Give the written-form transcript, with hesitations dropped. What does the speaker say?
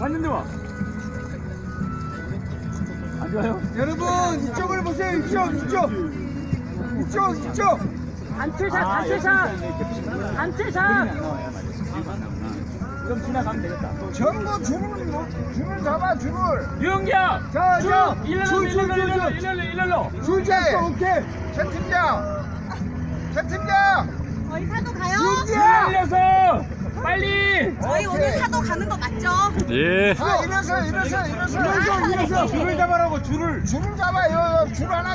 왔는데 와. 안 좋아요? 여러분 이쪽을 보세요. 이쪽. 단체샷. 좀 지나가면 되겠다. 전부 줄을 잡아 줄을. 유영기야. 자, 일렬로. 줄제. 오케이. 최 팀장. 저희 사도 가요? 일려서 빨리. 저희 오늘 사도 가는 거 맞죠? 예. 아, 이래서. 줄을 잡아라고 줄을. 줄을 잡아요. 줄 하나.